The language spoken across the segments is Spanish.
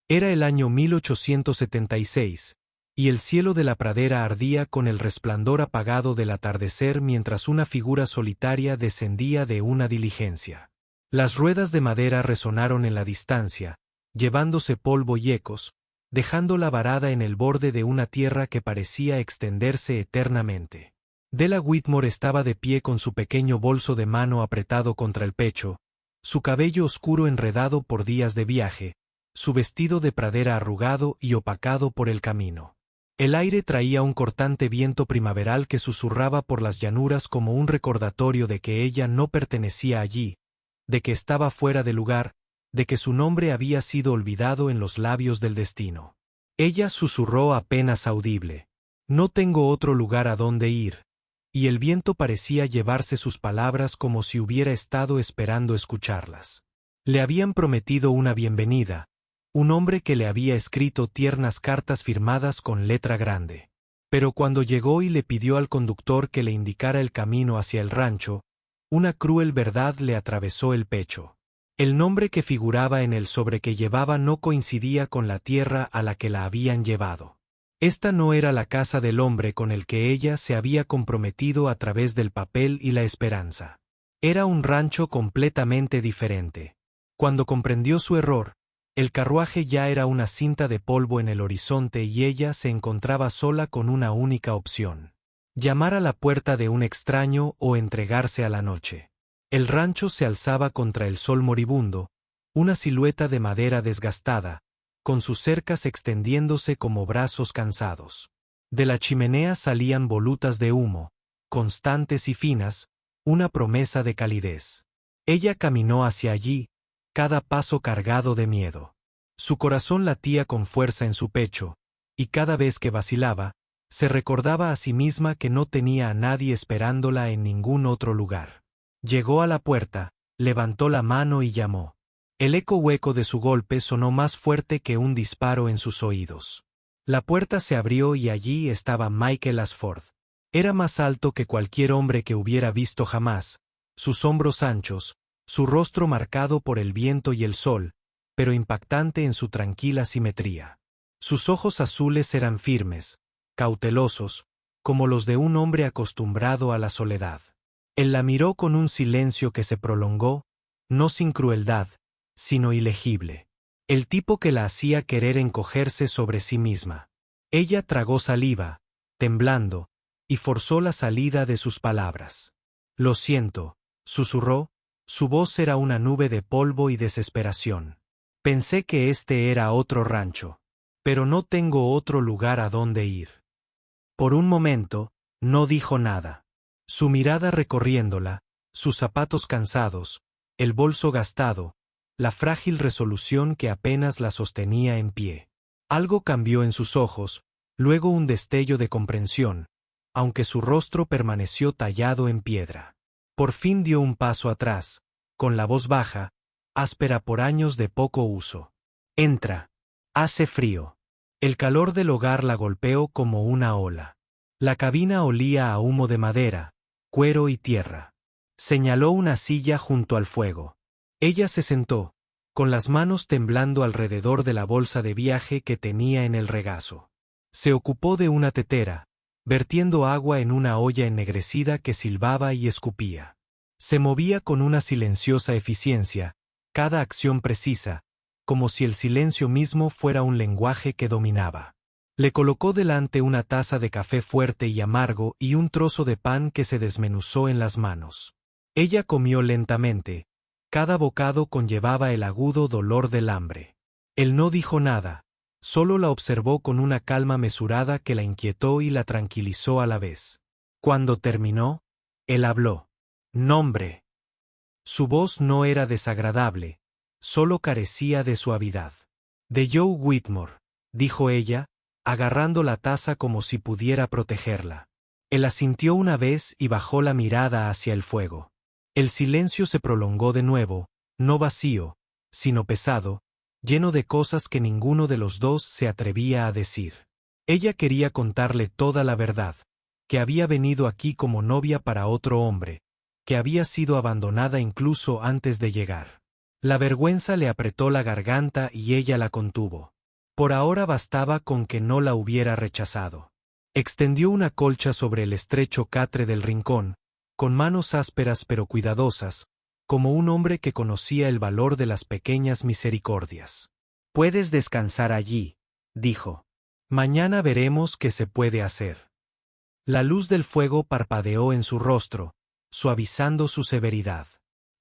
Era el año 1876, y el cielo de la pradera ardía con el resplandor apagado del atardecer mientras una figura solitaria descendía de una diligencia. Las ruedas de madera resonaron en la distancia, llevándose polvo y ecos, dejándola varada en el borde de una tierra que parecía extenderse eternamente. Della Whitmore estaba de pie con su pequeño bolso de mano apretado contra el pecho, su cabello oscuro enredado por días de viaje, su vestido de pradera arrugado y opacado por el camino. El aire traía un cortante viento primaveral que susurraba por las llanuras como un recordatorio de que ella no pertenecía allí, de que estaba fuera de lugar, de que su nombre había sido olvidado en los labios del destino. Ella susurró apenas audible: «No tengo otro lugar a donde ir», y el viento parecía llevarse sus palabras como si hubiera estado esperando escucharlas. Le habían prometido una bienvenida, un hombre que le había escrito tiernas cartas firmadas con letra grande. Pero cuando llegó y le pidió al conductor que le indicara el camino hacia el rancho, una cruel verdad le atravesó el pecho. El nombre que figuraba en el sobre que llevaba no coincidía con la tierra a la que la habían llevado. Esta no era la casa del hombre con el que ella se había comprometido a través del papel y la esperanza. Era un rancho completamente diferente. Cuando comprendió su error, el carruaje ya era una cinta de polvo en el horizonte y ella se encontraba sola con una única opción: llamar a la puerta de un extraño o entregarse a la noche. El rancho se alzaba contra el sol moribundo, una silueta de madera desgastada, con sus cercas extendiéndose como brazos cansados. De la chimenea salían volutas de humo, constantes y finas, una promesa de calidez. Ella caminó hacia allí, cada paso cargado de miedo. Su corazón latía con fuerza en su pecho, y cada vez que vacilaba, se recordaba a sí misma que no tenía a nadie esperándola en ningún otro lugar. Llegó a la puerta, levantó la mano y llamó. El eco hueco de su golpe sonó más fuerte que un disparo en sus oídos. La puerta se abrió y allí estaba Michael Ashford. Era más alto que cualquier hombre que hubiera visto jamás, sus hombros anchos, su rostro marcado por el viento y el sol, pero impactante en su tranquila simetría. Sus ojos azules eran firmes, cautelosos, como los de un hombre acostumbrado a la soledad. Él la miró con un silencio que se prolongó, no sin crueldad, sino ilegible. El tipo que la hacía querer encogerse sobre sí misma. Ella tragó saliva, temblando, y forzó la salida de sus palabras. «Lo siento», susurró, su voz era una nube de polvo y desesperación. «Pensé que este era otro rancho. Pero no tengo otro lugar a donde ir». Por un momento, no dijo nada. Su mirada recorriéndola, sus zapatos cansados, el bolso gastado, la frágil resolución que apenas la sostenía en pie. Algo cambió en sus ojos, luego un destello de comprensión, aunque su rostro permaneció tallado en piedra. Por fin dio un paso atrás, con la voz baja, áspera por años de poco uso. «Entra. Hace frío». El calor del hogar la golpeó como una ola. La cabina olía a humo de madera, cuero y tierra. Señaló una silla junto al fuego. Ella se sentó, con las manos temblando alrededor de la bolsa de viaje que tenía en el regazo. Se ocupó de una tetera, vertiendo agua en una olla ennegrecida que silbaba y escupía. Se movía con una silenciosa eficiencia, cada acción precisa, como si el silencio mismo fuera un lenguaje que dominaba. Le colocó delante una taza de café fuerte y amargo y un trozo de pan que se desmenuzó en las manos. Ella comió lentamente. Cada bocado conllevaba el agudo dolor del hambre. Él no dijo nada, solo la observó con una calma mesurada que la inquietó y la tranquilizó a la vez. Cuando terminó, él habló. «Nombre». Su voz no era desagradable, solo carecía de suavidad. «De Joe Whitmore», dijo ella, agarrando la taza como si pudiera protegerla. Él asintió una vez y bajó la mirada hacia el fuego. El silencio se prolongó de nuevo, no vacío, sino pesado, lleno de cosas que ninguno de los dos se atrevía a decir. Ella quería contarle toda la verdad, que había venido aquí como novia para otro hombre, que había sido abandonada incluso antes de llegar. La vergüenza le apretó la garganta y ella la contuvo. Por ahora bastaba con que no la hubiera rechazado. Extendió una colcha sobre el estrecho catre del rincón, con manos ásperas pero cuidadosas, como un hombre que conocía el valor de las pequeñas misericordias. «Puedes descansar allí», dijo. «Mañana veremos qué se puede hacer». La luz del fuego parpadeó en su rostro, suavizando su severidad.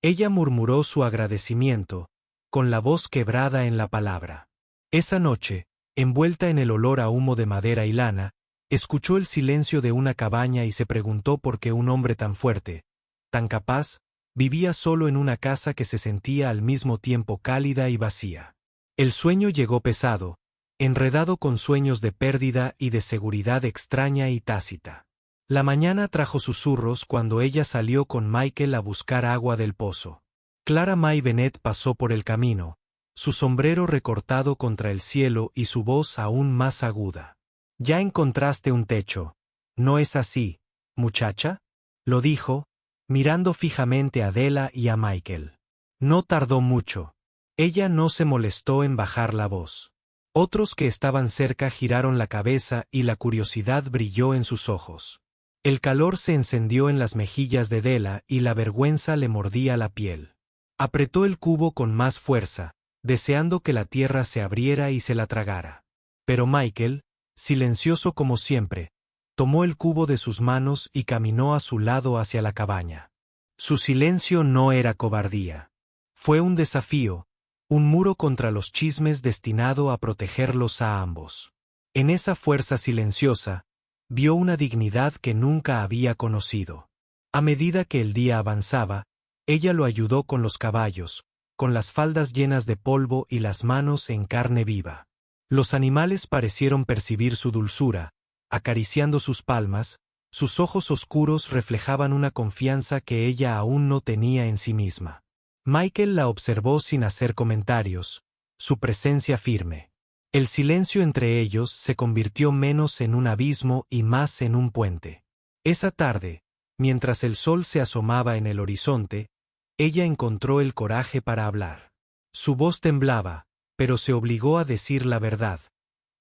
Ella murmuró su agradecimiento, con la voz quebrada en la palabra. Esa noche, envuelta en el olor a humo de madera y lana, escuchó el silencio de una cabaña y se preguntó por qué un hombre tan fuerte, tan capaz, vivía solo en una casa que se sentía al mismo tiempo cálida y vacía. El sueño llegó pesado, enredado con sueños de pérdida y de seguridad extraña y tácita. La mañana trajo susurros cuando ella salió con Michael a buscar agua del pozo. Clara May Bennett pasó por el camino, su sombrero recortado contra el cielo y su voz aún más aguda. «Ya encontraste un techo, ¿no es así, muchacha?», lo dijo, mirando fijamente a Della y a Michael. No tardó mucho. Ella no se molestó en bajar la voz. Otros que estaban cerca giraron la cabeza y la curiosidad brilló en sus ojos. El calor se encendió en las mejillas de Della y la vergüenza le mordía la piel. Apretó el cubo con más fuerza, deseando que la tierra se abriera y se la tragara. Pero Michael, silencioso como siempre, tomó el cubo de sus manos y caminó a su lado hacia la cabaña. Su silencio no era cobardía. Fue un desafío, un muro contra los chismes destinado a protegerlos a ambos. En esa fuerza silenciosa, vio una dignidad que nunca había conocido. A medida que el día avanzaba, ella lo ayudó con los caballos, con las faldas llenas de polvo y las manos en carne viva. Los animales parecieron percibir su dulzura, acariciando sus palmas, sus ojos oscuros reflejaban una confianza que ella aún no tenía en sí misma. Michael la observó sin hacer comentarios, su presencia firme. El silencio entre ellos se convirtió menos en un abismo y más en un puente. Esa tarde, mientras el sol se asomaba en el horizonte, ella encontró el coraje para hablar. Su voz temblaba, pero se obligó a decir la verdad.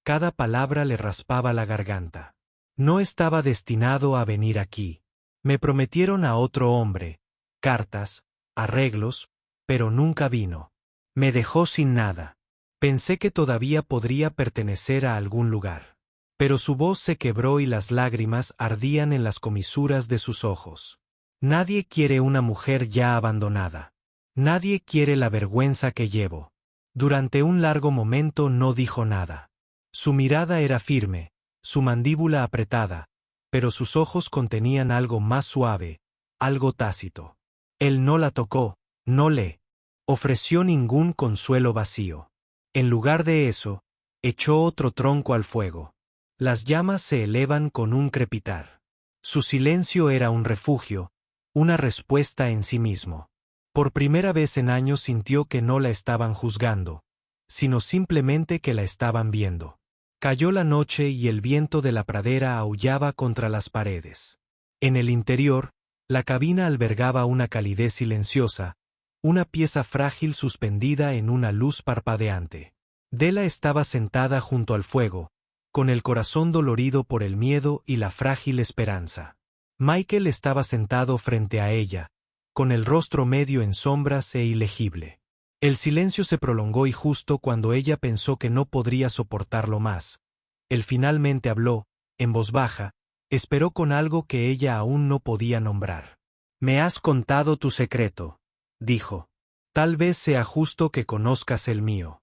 Cada palabra le raspaba la garganta. No estaba destinado a venir aquí. Me prometieron a otro hombre, cartas, arreglos, pero nunca vino. Me dejó sin nada. Pensé que todavía podría pertenecer a algún lugar. Pero su voz se quebró y las lágrimas ardían en las comisuras de sus ojos. Nadie quiere una mujer ya abandonada. Nadie quiere la vergüenza que llevo. Durante un largo momento no dijo nada. Su mirada era firme, su mandíbula apretada, pero sus ojos contenían algo más suave, algo tácito. Él no la tocó, no le ofreció ningún consuelo vacío. En lugar de eso, echó otro tronco al fuego. Las llamas se elevan con un crepitar. Su silencio era un refugio, una respuesta en sí mismo. Por primera vez en años sintió que no la estaban juzgando, sino simplemente que la estaban viendo. Cayó la noche y el viento de la pradera aullaba contra las paredes. En el interior, la cabina albergaba una calidez silenciosa, una pieza frágil suspendida en una luz parpadeante. Della estaba sentada junto al fuego, con el corazón dolorido por el miedo y la frágil esperanza. Michael estaba sentado frente a ella, con el rostro medio en sombras e ilegible. El silencio se prolongó y justo cuando ella pensó que no podría soportarlo más, él finalmente habló, en voz baja, esperó con algo que ella aún no podía nombrar. «Me has contado tu secreto», dijo. «Tal vez sea justo que conozcas el mío».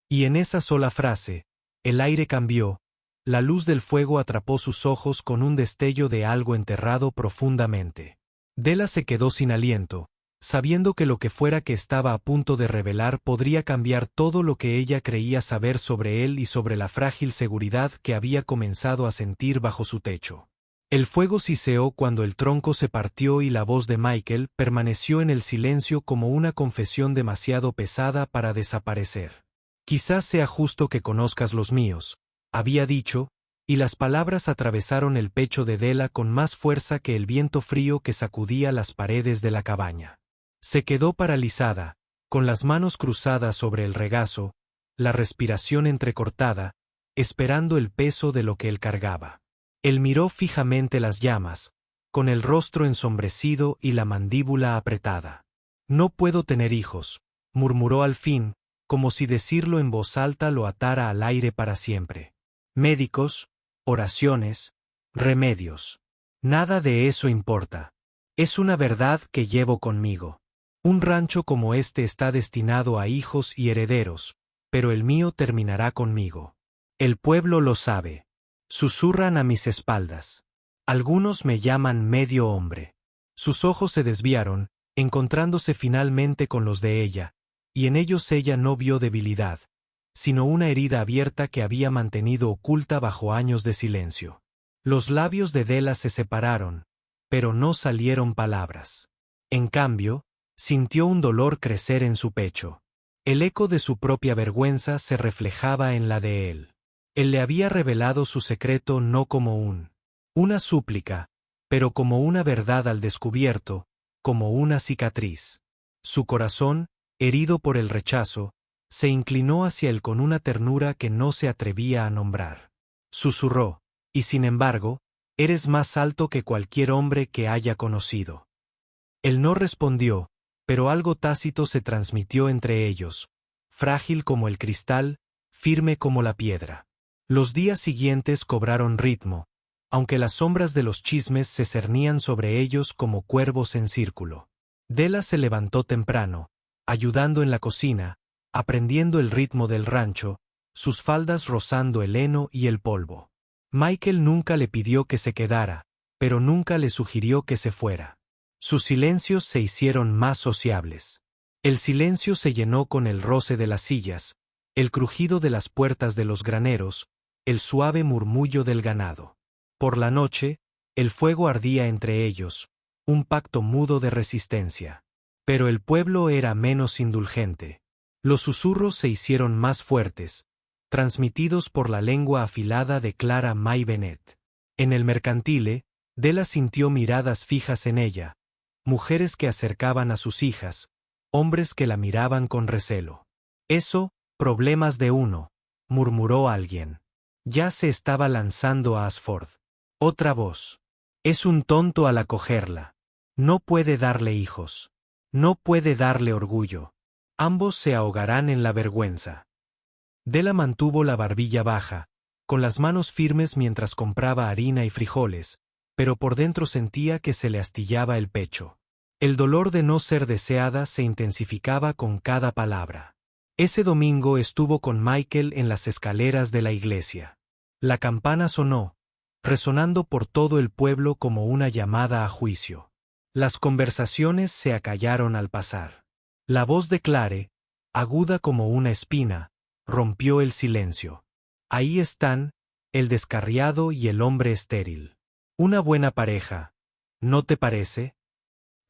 Y en esa sola frase, el aire cambió, la luz del fuego atrapó sus ojos con un destello de algo enterrado profundamente. Della se quedó sin aliento, sabiendo que lo que fuera que estaba a punto de revelar podría cambiar todo lo que ella creía saber sobre él y sobre la frágil seguridad que había comenzado a sentir bajo su techo. El fuego siseó cuando el tronco se partió y la voz de Michael permaneció en el silencio como una confesión demasiado pesada para desaparecer. «Quizás sea justo que conozcas los míos», había dicho, y las palabras atravesaron el pecho de Della con más fuerza que el viento frío que sacudía las paredes de la cabaña. Se quedó paralizada, con las manos cruzadas sobre el regazo, la respiración entrecortada, esperando el peso de lo que él cargaba. Él miró fijamente las llamas, con el rostro ensombrecido y la mandíbula apretada. No puedo tener hijos, murmuró al fin, como si decirlo en voz alta lo atara al aire para siempre. Médicos, oraciones, remedios. Nada de eso importa. Es una verdad que llevo conmigo. Un rancho como este está destinado a hijos y herederos, pero el mío terminará conmigo. El pueblo lo sabe. Susurran a mis espaldas. Algunos me llaman medio hombre. Sus ojos se desviaron, encontrándose finalmente con los de ella, y en ellos ella no vio debilidad, sino una herida abierta que había mantenido oculta bajo años de silencio. Los labios de Della se separaron, pero no salieron palabras. En cambio, sintió un dolor crecer en su pecho. El eco de su propia vergüenza se reflejaba en la de él. Él le había revelado su secreto no como una súplica, pero como una verdad al descubierto, como una cicatriz. Su corazón, herido por el rechazo, se inclinó hacia él con una ternura que no se atrevía a nombrar. Susurró, y sin embargo, eres más alto que cualquier hombre que haya conocido. Él no respondió, pero algo tácito se transmitió entre ellos, frágil como el cristal, firme como la piedra. Los días siguientes cobraron ritmo, aunque las sombras de los chismes se cernían sobre ellos como cuervos en círculo. Della se levantó temprano, ayudando en la cocina, aprendiendo el ritmo del rancho, sus faldas rozando el heno y el polvo. Michael nunca le pidió que se quedara, pero nunca le sugirió que se fuera. Sus silencios se hicieron más sociables. El silencio se llenó con el roce de las sillas, el crujido de las puertas de los graneros, el suave murmullo del ganado. Por la noche, el fuego ardía entre ellos, un pacto mudo de resistencia. Pero el pueblo era menos indulgente. Los susurros se hicieron más fuertes, transmitidos por la lengua afilada de Clara May Bennett. En el mercantile, Della sintió miradas fijas en ella, mujeres que acercaban a sus hijas, hombres que la miraban con recelo. Eso, problemas de uno, murmuró alguien. Ya se estaba lanzando a Ashford. Otra voz. Es un tonto al acogerla. No puede darle hijos. No puede darle orgullo. Ambos se ahogarán en la vergüenza. Della mantuvo la barbilla baja, con las manos firmes mientras compraba harina y frijoles, pero por dentro sentía que se le astillaba el pecho. El dolor de no ser deseada se intensificaba con cada palabra. Ese domingo estuvo con Michael en las escaleras de la iglesia. La campana sonó, resonando por todo el pueblo como una llamada a juicio. Las conversaciones se acallaron al pasar. La voz de Clare, aguda como una espina, rompió el silencio. Ahí están, el descarriado y el hombre estéril. Una buena pareja, ¿no te parece?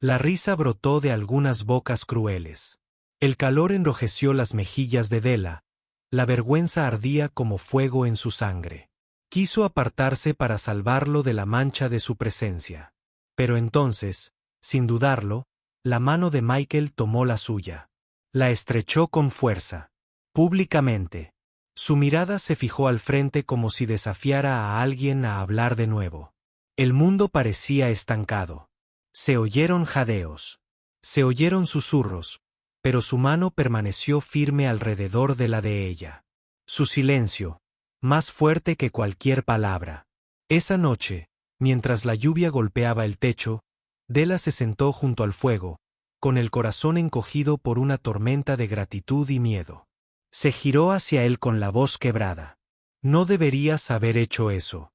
La risa brotó de algunas bocas crueles. El calor enrojeció las mejillas de Della, la vergüenza ardía como fuego en su sangre. Quiso apartarse para salvarlo de la mancha de su presencia. Pero entonces, sin dudarlo, la mano de Michael tomó la suya. La estrechó con fuerza. Públicamente. Su mirada se fijó al frente como si desafiara a alguien a hablar de nuevo. El mundo parecía estancado. Se oyeron jadeos. Se oyeron susurros, pero su mano permaneció firme alrededor de la de ella. Su silencio, más fuerte que cualquier palabra. Esa noche, mientras la lluvia golpeaba el techo, Della se sentó junto al fuego, con el corazón encogido por una tormenta de gratitud y miedo. Se giró hacia él con la voz quebrada. No deberías haber hecho eso.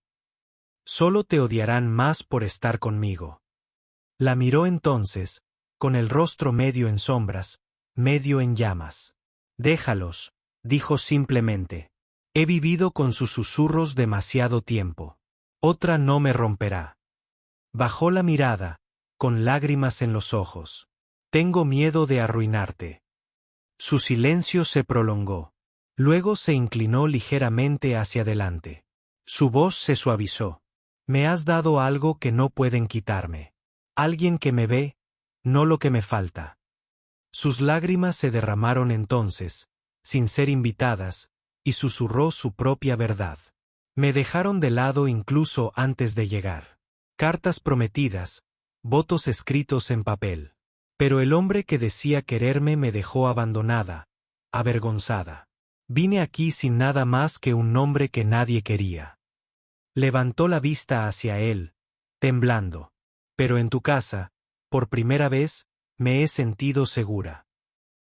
Solo te odiarán más por estar conmigo. La miró entonces, con el rostro medio en sombras, medio en llamas. Déjalos, dijo simplemente. He vivido con sus susurros demasiado tiempo. Otra no me romperá. Bajó la mirada, con lágrimas en los ojos. Tengo miedo de arruinarte. Su silencio se prolongó. Luego se inclinó ligeramente hacia adelante. Su voz se suavizó. Me has dado algo que no pueden quitarme. Alguien que me ve, no lo que me falta. Sus lágrimas se derramaron entonces, sin ser invitadas, y susurró su propia verdad. Me dejaron de lado incluso antes de llegar. Cartas prometidas, votos escritos en papel. Pero el hombre que decía quererme me dejó abandonada, avergonzada. Vine aquí sin nada más que un nombre que nadie quería. Levantó la vista hacia él, temblando. Pero en tu casa, por primera vez, me he sentido segura.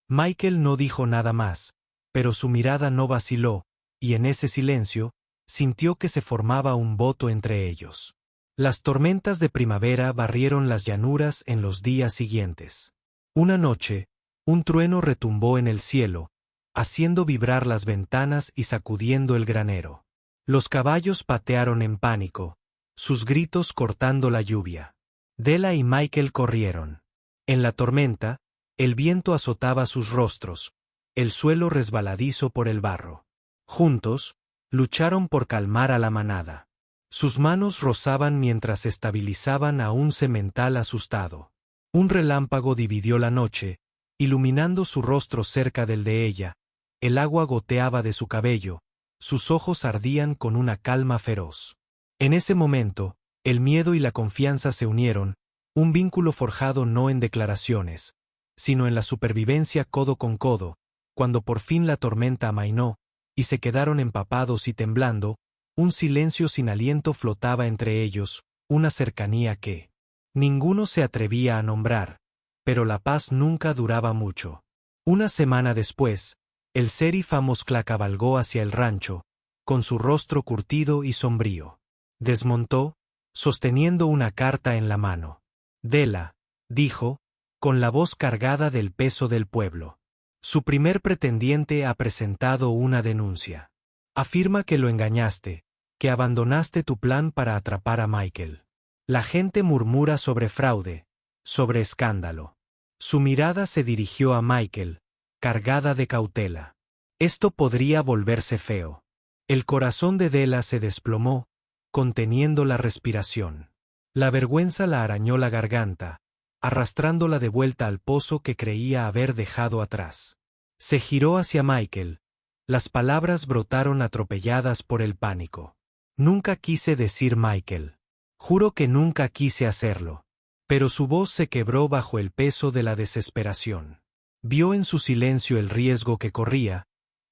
Michael no dijo nada más, pero su mirada no vaciló, y en ese silencio, sintió que se formaba un voto entre ellos. Las tormentas de primavera barrieron las llanuras en los días siguientes. Una noche, un trueno retumbó en el cielo, haciendo vibrar las ventanas y sacudiendo el granero. Los caballos patearon en pánico, sus gritos cortando la lluvia. Della y Michael corrieron. En la tormenta, el viento azotaba sus rostros, el suelo resbaladizo por el barro. Juntos, lucharon por calmar a la manada. Sus manos rozaban mientras estabilizaban a un semental asustado. Un relámpago dividió la noche, iluminando su rostro cerca del de ella. El agua goteaba de su cabello, sus ojos ardían con una calma feroz. En ese momento, el miedo y la confianza se unieron, un vínculo forjado no en declaraciones, sino en la supervivencia codo con codo. Cuando por fin la tormenta amainó, y se quedaron empapados y temblando, un silencio sin aliento flotaba entre ellos, una cercanía que ninguno se atrevía a nombrar, pero la paz nunca duraba mucho. Una semana después, el sheriff Amoscla cabalgó hacia el rancho, con su rostro curtido y sombrío. Desmontó, sosteniendo una carta en la mano. Della, dijo, con la voz cargada del peso del pueblo. Su primer pretendiente ha presentado una denuncia. Afirma que lo engañaste, que abandonaste tu plan para atrapar a Michael. La gente murmura sobre fraude, sobre escándalo. Su mirada se dirigió a Michael, cargada de cautela. Esto podría volverse feo. El corazón de Della se desplomó, conteniendo la respiración. La vergüenza la arañó la garganta, arrastrándola de vuelta al pozo que creía haber dejado atrás. Se giró hacia Michael. Las palabras brotaron atropelladas por el pánico. Nunca quise decir Michael. Juro que nunca quise hacerlo. Pero su voz se quebró bajo el peso de la desesperación. Vio en su silencio el riesgo que corría,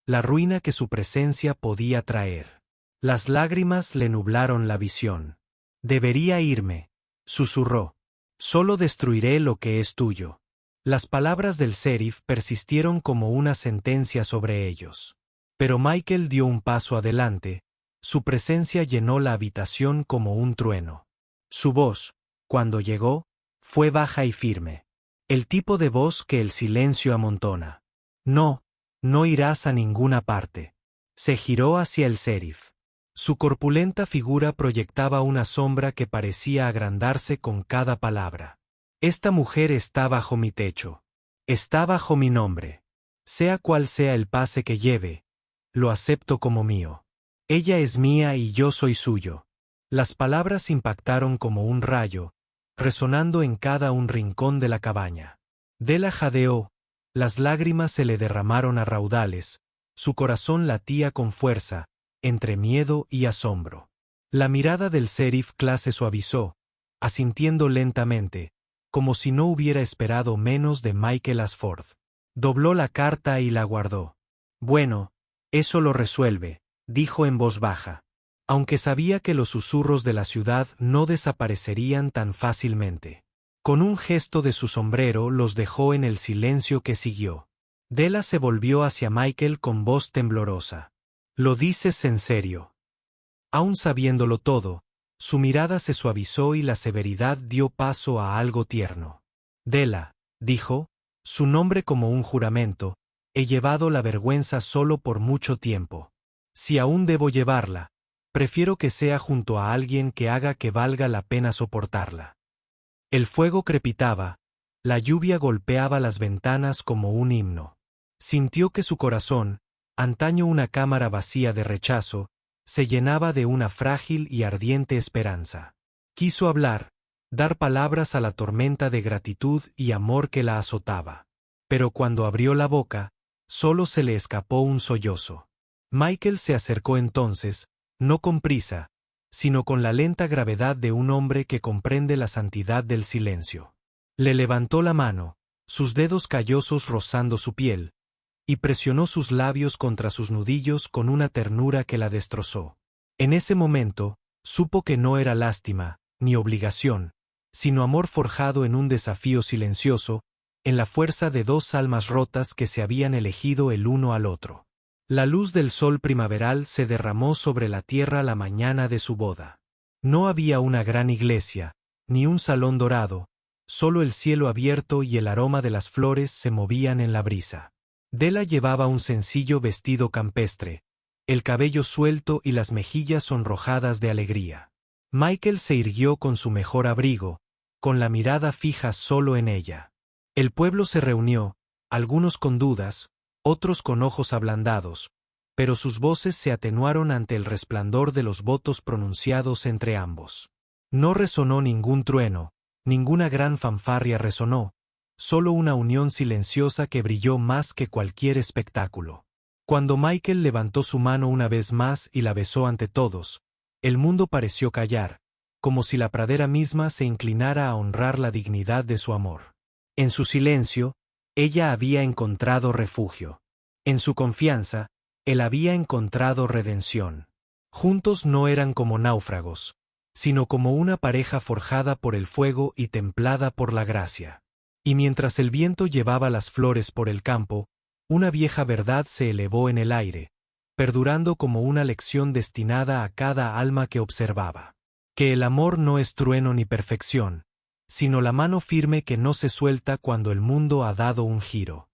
la ruina que su presencia podía traer. Las lágrimas le nublaron la visión. Debería irme, susurró. Solo destruiré lo que es tuyo. Las palabras del sheriff persistieron como una sentencia sobre ellos. Pero Michael dio un paso adelante, su presencia llenó la habitación como un trueno. Su voz, cuando llegó, fue baja y firme. El tipo de voz que el silencio amontona. No, no irás a ninguna parte. Se giró hacia el sheriff. Su corpulenta figura proyectaba una sombra que parecía agrandarse con cada palabra. Esta mujer está bajo mi techo. Está bajo mi nombre. Sea cual sea el pase que lleve, lo acepto como mío. Ella es mía y yo soy suyo. Las palabras impactaron como un rayo, resonando en cada un rincón de la cabaña. Della jadeó, las lágrimas se le derramaron a raudales, su corazón latía con fuerza, entre miedo y asombro. La mirada del sheriff se suavizó, asintiendo lentamente, como si no hubiera esperado menos de Michael Ashford. Dobló la carta y la guardó. Bueno, eso lo resuelve, dijo en voz baja, aunque sabía que los susurros de la ciudad no desaparecerían tan fácilmente. Con un gesto de su sombrero los dejó en el silencio que siguió. Della se volvió hacia Michael con voz temblorosa. ¿Lo dices en serio? Aún sabiéndolo todo, su mirada se suavizó y la severidad dio paso a algo tierno. Della, dijo, su nombre como un juramento, he llevado la vergüenza solo por mucho tiempo. Si aún debo llevarla, prefiero que sea junto a alguien que haga que valga la pena soportarla. El fuego crepitaba, la lluvia golpeaba las ventanas como un himno. Sintió que su corazón, antaño una cámara vacía de rechazo, se llenaba de una frágil y ardiente esperanza. Quiso hablar, dar palabras a la tormenta de gratitud y amor que la azotaba. Pero cuando abrió la boca, Solo se le escapó un sollozo. Michael se acercó entonces, no con prisa, sino con la lenta gravedad de un hombre que comprende la santidad del silencio. Le levantó la mano, sus dedos callosos rozando su piel, y presionó sus labios contra sus nudillos con una ternura que la destrozó. En ese momento, supo que no era lástima, ni obligación, sino amor forjado en un desafío silencioso, en la fuerza de dos almas rotas que se habían elegido el uno al otro. La luz del sol primaveral se derramó sobre la tierra la mañana de su boda. No había una gran iglesia, ni un salón dorado, solo el cielo abierto y el aroma de las flores se movían en la brisa. Della llevaba un sencillo vestido campestre, el cabello suelto y las mejillas sonrojadas de alegría. Michael se irguió con su mejor abrigo, con la mirada fija solo en ella. El pueblo se reunió, algunos con dudas, otros con ojos ablandados, pero sus voces se atenuaron ante el resplandor de los votos pronunciados entre ambos. No resonó ningún trueno, ninguna gran fanfarria resonó, solo una unión silenciosa que brilló más que cualquier espectáculo. Cuando Michael levantó su mano una vez más y la besó ante todos, el mundo pareció callar, como si la pradera misma se inclinara a honrar la dignidad de su amor. En su silencio, ella había encontrado refugio. En su confianza, él había encontrado redención. Juntos no eran como náufragos, sino como una pareja forjada por el fuego y templada por la gracia. Y mientras el viento llevaba las flores por el campo, una vieja verdad se elevó en el aire, perdurando como una lección destinada a cada alma que observaba. Que el amor no es trueno ni perfección, sino la mano firme que no se suelta cuando el mundo ha dado un giro.